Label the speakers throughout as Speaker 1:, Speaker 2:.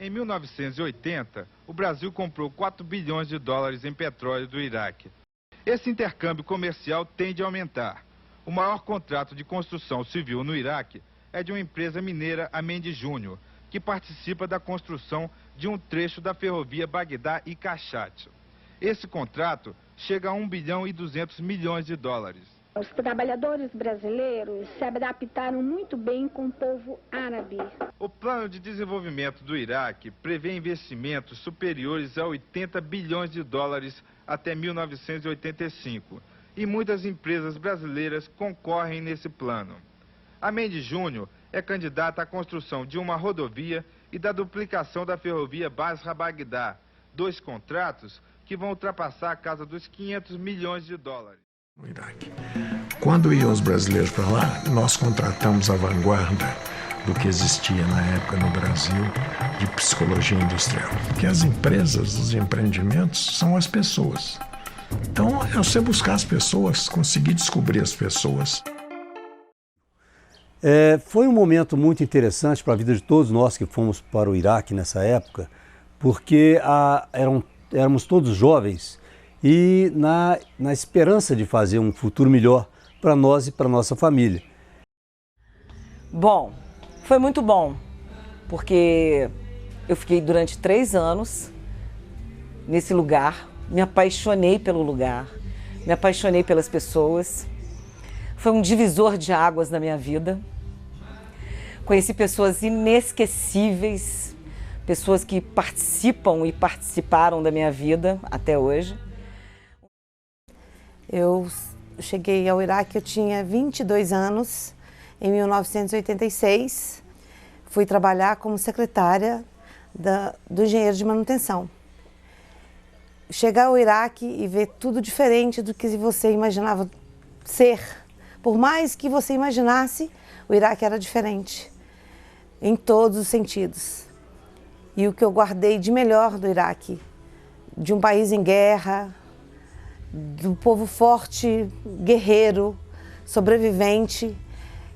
Speaker 1: Em 1980, o Brasil comprou 4 bilhões de dólares em petróleo do Iraque. Esse intercâmbio comercial tende a aumentar. O maior contrato de construção civil no Iraque é de uma empresa mineira, a Mendes Júnior, que participa da construção de um trecho da ferrovia Bagdá e Cachat. Esse contrato chega a 1 bilhão e 200 milhões de dólares.
Speaker 2: Os trabalhadores brasileiros se adaptaram muito bem com o povo árabe.
Speaker 1: O plano de desenvolvimento do Iraque prevê investimentos superiores a 80 bilhões de dólares até 1985. E muitas empresas brasileiras concorrem nesse plano. A Mendes Júnior é candidata à construção de uma rodovia e da duplicação da ferrovia Basra-Bagdá, 2 contratos que vão ultrapassar a casa dos 500 milhões de dólares.
Speaker 3: No Iraque. Quando iam os brasileiros para lá, nós contratamos a vanguarda do que existia na época no Brasil de psicologia industrial. Que as empresas, os empreendimentos são as pessoas. Então é você buscar as pessoas, conseguir descobrir as pessoas.
Speaker 4: Foi um momento muito interessante para a vida de todos nós que fomos para o Iraque nessa época, porque éramos todos jovens e na esperança de fazer um futuro melhor para nós e para nossa família.
Speaker 5: Bom, foi muito bom, porque eu fiquei durante 3 anos nesse lugar, me apaixonei pelo lugar, me apaixonei pelas pessoas. Foi um divisor de águas na minha vida. Conheci pessoas inesquecíveis, pessoas que participam e participaram da minha vida até hoje.
Speaker 6: Eu cheguei ao Iraque, eu tinha 22 anos, em 1986. Fui trabalhar como secretária do engenheiro de manutenção. Chegar ao Iraque e ver tudo diferente do que você imaginava ser. Por mais que você imaginasse, o Iraque era diferente, em todos os sentidos. E o que eu guardei de melhor do Iraque, de um país em guerra, do povo forte, guerreiro, sobrevivente,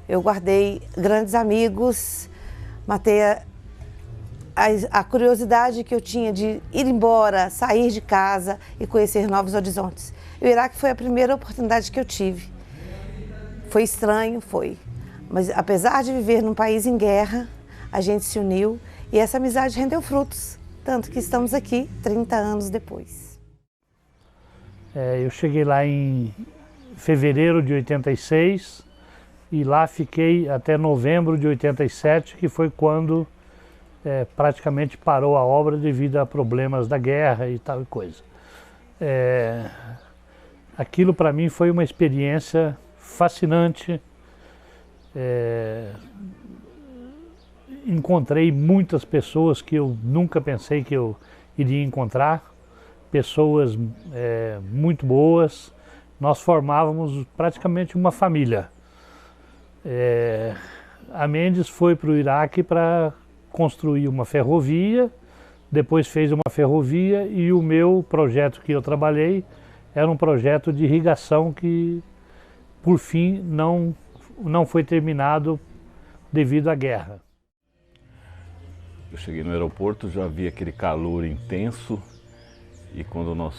Speaker 6: eu guardei grandes amigos, matei a curiosidade que eu tinha de ir embora, sair de casa e conhecer novos horizontes. O Iraque foi a primeira oportunidade que eu tive. Foi estranho, foi. Mas apesar de viver num país em guerra, a gente se uniu e essa amizade rendeu frutos. Tanto que estamos aqui 30 anos depois.
Speaker 7: Eu cheguei lá em fevereiro de 86 e lá fiquei até novembro de 87, que foi quando praticamente parou a obra devido a problemas da guerra e tal coisa. Aquilo para mim foi uma experiência fascinante. Encontrei muitas pessoas que eu nunca pensei que eu iria encontrar, pessoas muito boas. Nós formávamos praticamente uma família. A Mendes foi para o Iraque para construir uma ferrovia, depois fez uma ferrovia e o meu projeto que eu trabalhei era um projeto de irrigação que, por fim, não foi terminado devido à guerra.
Speaker 8: Eu cheguei no aeroporto, já vi aquele calor intenso e quando nós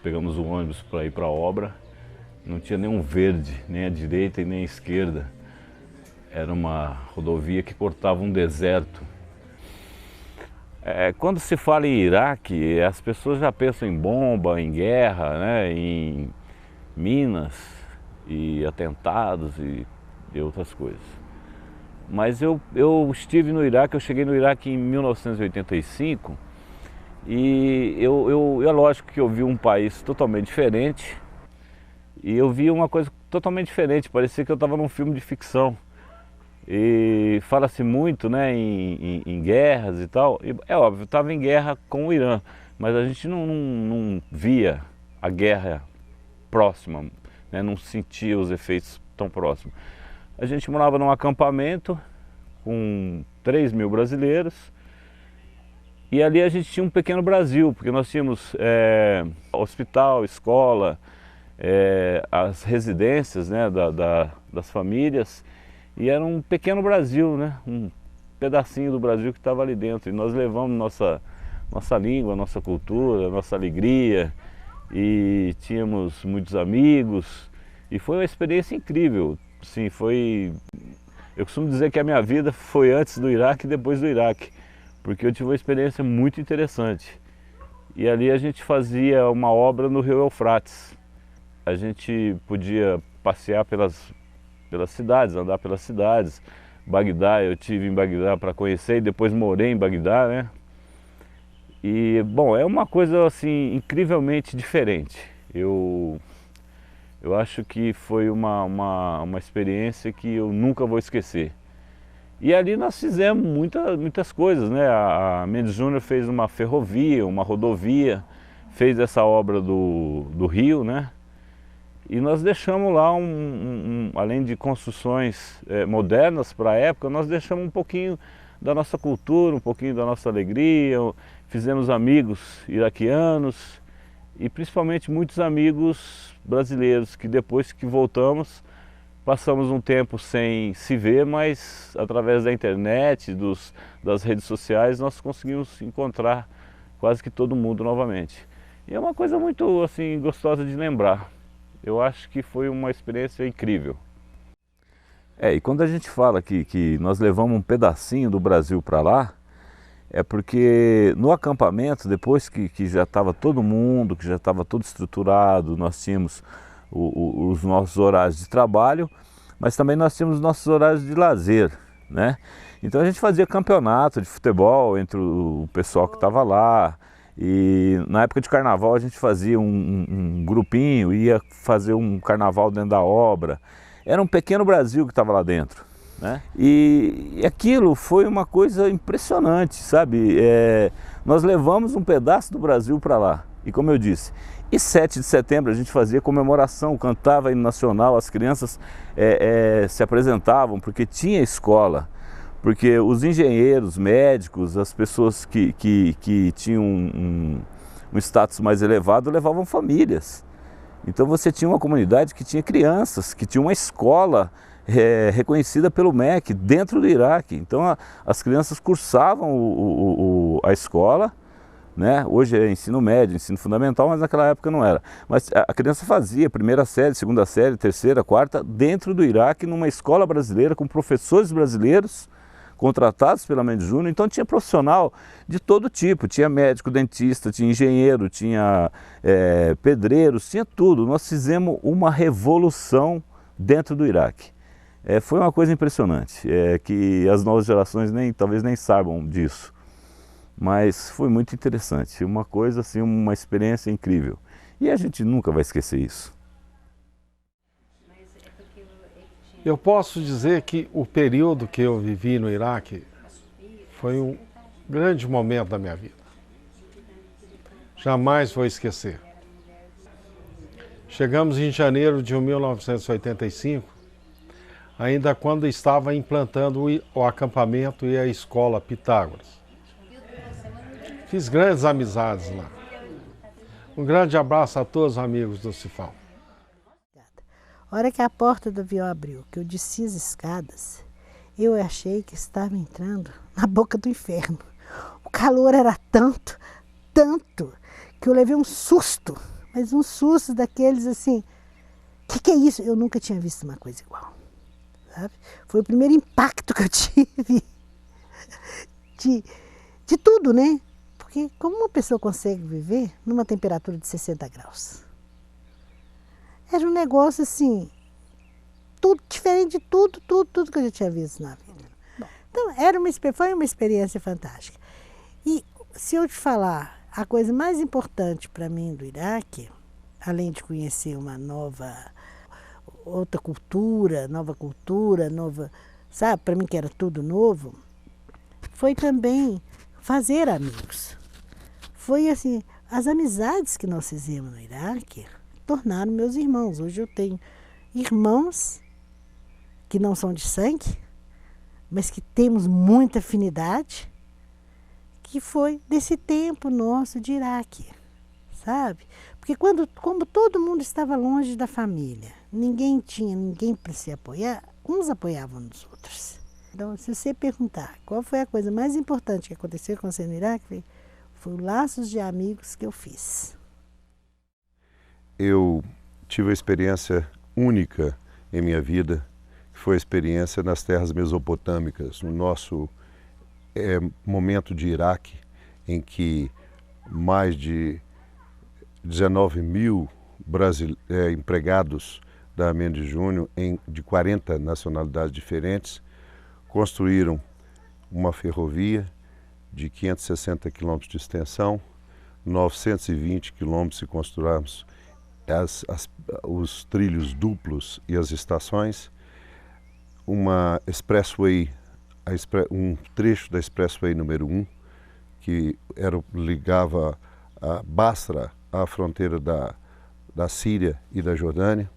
Speaker 8: pegamos o ônibus para ir para a obra, não tinha nenhum verde, nem à direita e nem à esquerda. Era uma rodovia que cortava um deserto. Quando se fala em Iraque, as pessoas já pensam em bomba, em guerra, né, em minas e atentados e outras coisas. Mas eu estive no Iraque, eu cheguei no Iraque em 1985 e é lógico que eu vi um país totalmente diferente e eu vi uma coisa totalmente diferente, parecia que eu estava num filme de ficção. E fala-se muito, né, em guerras e tal. E, é óbvio, eu estava em guerra com o Irã, mas a gente não via a guerra próxima, né, não sentia os efeitos tão próximos. A gente morava num acampamento com 3 mil brasileiros e ali a gente tinha um pequeno Brasil, porque nós tínhamos hospital, escola, as residências, né, das famílias. E era um pequeno Brasil, né? pedacinho do Brasil que estava ali dentro. E nós levamos nossa língua, nossa cultura, nossa alegria, e tínhamos muitos amigos, e foi uma experiência incrível. Sim, eu costumo dizer que a minha vida foi antes do Iraque e depois do Iraque, porque eu tive uma experiência muito interessante. E ali a gente fazia uma obra no Rio Eufrates. A gente podia passear pelas cidades, andar pelas cidades. Bagdá, eu tive em Bagdá para conhecer e depois morei em Bagdá, né? E, bom, é uma coisa assim incrivelmente diferente. Eu acho que foi uma experiência que eu nunca vou esquecer. E ali nós fizemos muitas coisas, né? A Mendes Júnior fez uma ferrovia, uma rodovia, fez essa obra do Rio, né? E nós deixamos lá, além de construções modernas para a época, nós deixamos um pouquinho da nossa cultura, um pouquinho da nossa alegria, fizemos amigos iraquianos e principalmente muitos amigos brasileiros, que depois que voltamos, passamos um tempo sem se ver, mas através da internet, das redes sociais, nós conseguimos encontrar quase que todo mundo novamente. E é uma coisa muito assim, gostosa de lembrar. Eu acho que foi uma experiência incrível. E quando a gente fala que nós levamos um pedacinho do Brasil para lá, é porque no acampamento, depois que já estava todo mundo, que já estava tudo estruturado, nós tínhamos os nossos horários de trabalho, mas também nós tínhamos os nossos horários de lazer, né? Então a gente fazia campeonato de futebol entre o pessoal que estava lá, e na época de carnaval a gente fazia um grupinho, ia fazer um carnaval dentro da obra. Era um pequeno Brasil que estava lá dentro, né? E aquilo foi uma coisa impressionante, sabe? Nós levamos um pedaço do Brasil para lá, e como eu disse, e 7 de setembro a gente fazia comemoração, cantava hino nacional, as crianças se apresentavam, porque tinha escola, porque os engenheiros, médicos, as pessoas que tinham um status mais elevado levavam famílias. Então você tinha uma comunidade que tinha crianças, que tinha uma escola reconhecida pelo MEC dentro do Iraque. Então as crianças cursavam a escola, né? Hoje é ensino médio, ensino fundamental, mas naquela época não era. Mas a criança fazia primeira série, segunda série, terceira, quarta, dentro do Iraque, numa escola brasileira, com professores brasileiros, contratados pela Mendes Júnior. Então tinha profissional de todo tipo, tinha médico, dentista, tinha engenheiro, tinha pedreiros, tinha tudo. Nós fizemos uma revolução dentro do Iraque. Foi uma coisa impressionante, que as novas gerações talvez nem saibam disso. Mas foi muito interessante, uma coisa assim, uma experiência incrível. E a gente nunca vai esquecer isso.
Speaker 3: Eu posso dizer que o período que eu vivi no Iraque foi um grande momento da minha vida. Jamais vou esquecer. Chegamos em janeiro de 1985, ainda quando estava implantando o acampamento e a escola Pitágoras. Fiz grandes amizades lá. Um grande abraço a todos os amigos do Cifal.
Speaker 9: A hora que a porta do avião abriu, que eu desci as escadas, eu achei que estava entrando na boca do inferno. O calor era tanto, que eu levei um susto, mas um susto daqueles assim, que é isso? Eu nunca tinha visto uma coisa igual, sabe? Foi o primeiro impacto que eu tive de tudo, né? Porque como uma pessoa consegue viver numa temperatura de 60 graus? Era um negócio assim, tudo diferente de tudo que eu já tinha visto na vida. Então, foi uma experiência fantástica. E se eu te falar, a coisa mais importante para mim do Iraque, além de conhecer uma outra cultura, sabe, para mim que era tudo novo, foi também fazer amigos. Foi assim, as amizades que nós fizemos no Iraque tornaram meus irmãos. Hoje eu tenho irmãos que não são de sangue, mas que temos muita afinidade, que foi desse tempo nosso de Iraque, sabe? Porque como todo mundo estava longe da família, ninguém tinha ninguém para se apoiar, uns apoiavam os outros. Então, se você perguntar qual foi a coisa mais importante que aconteceu com você no Iraque, foi os laços de amigos que eu fiz.
Speaker 10: Eu tive a experiência única em minha vida, que foi a experiência nas terras mesopotâmicas, no nosso momento de Iraque, em que mais de 19 mil empregados da Mendes Júnior, de 40 nacionalidades diferentes, construíram uma ferrovia de 560 quilômetros de extensão, 920 quilômetros se construímos os trilhos duplos e as estações, uma expressway, um trecho da expressway número 1, que ligava a Basra à fronteira da Síria e da Jordânia,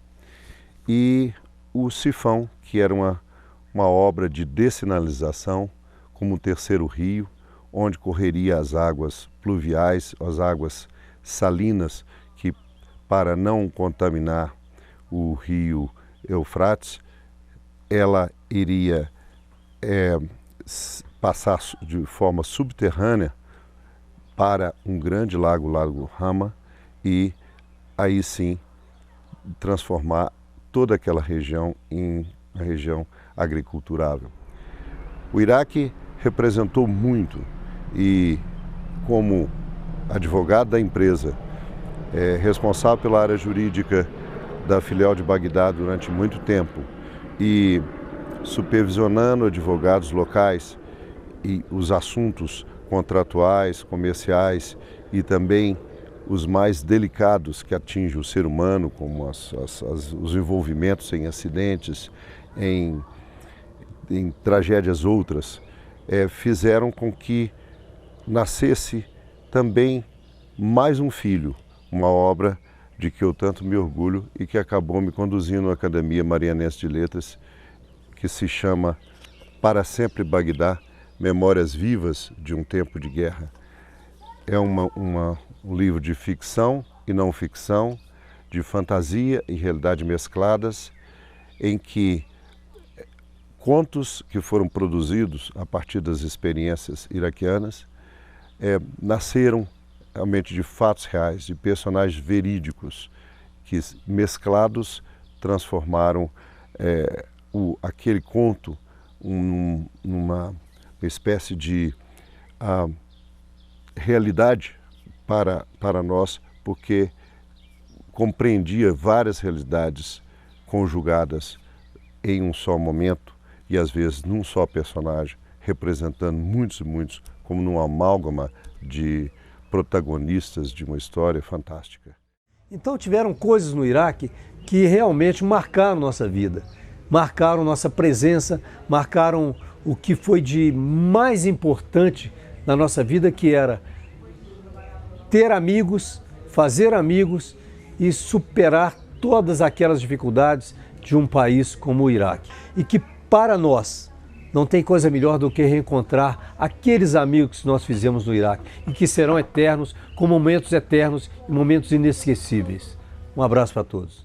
Speaker 10: e o Sifão, que era uma obra de dessinalização, como um terceiro rio, onde correria as águas pluviais, as águas salinas, que para não contaminar o rio Eufrates, ela iria passar de forma subterrânea para um grande lago, Lago Hama, e aí sim transformar toda aquela região em uma região agriculturável. O Iraque representou muito e, como advogado da empresa, responsável pela área jurídica da filial de Bagdá durante muito tempo e supervisionando advogados locais e os assuntos contratuais, comerciais e também os mais delicados que atingem o ser humano, como os envolvimentos em acidentes, em tragédias outras, fizeram com que nascesse também mais um filho, uma obra de que eu tanto me orgulho e que acabou me conduzindo à Academia Marianense de Letras, que se chama Para Sempre Bagdá, Memórias Vivas de um Tempo de Guerra. É um livro de ficção e não ficção, de fantasia e realidade mescladas, em que contos que foram produzidos a partir das experiências iraquianas nasceram realmente de fatos reais, de personagens verídicos, que mesclados transformaram aquele conto numa espécie de realidade para nós, porque compreendia várias realidades conjugadas em um só momento e às vezes num só personagem, representando muitos e muitos, como num amálgama de protagonistas de uma história fantástica.
Speaker 4: Então tiveram coisas no Iraque que realmente marcaram nossa vida, marcaram nossa presença, marcaram o que foi de mais importante na nossa vida, que era ter amigos, fazer amigos e superar todas aquelas dificuldades de um país como o Iraque. E que para nós não tem coisa melhor do que reencontrar aqueles amigos que nós fizemos no Iraque e que serão eternos, com momentos eternos e momentos inesquecíveis. Um abraço para todos.